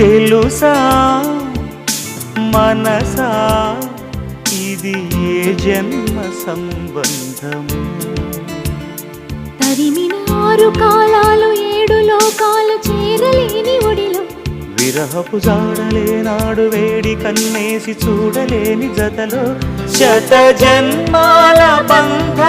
తెలుసా మనసా ఇది ఏ జన్మ సంబంధము తరిమిన 6 కాలాలు 7 లోకాలు చేరలేని ఒడిలో విరహపు జాడలేనాడు వేడి కన్నేసి చూడలేని జతలో శత జన్మాల బంధ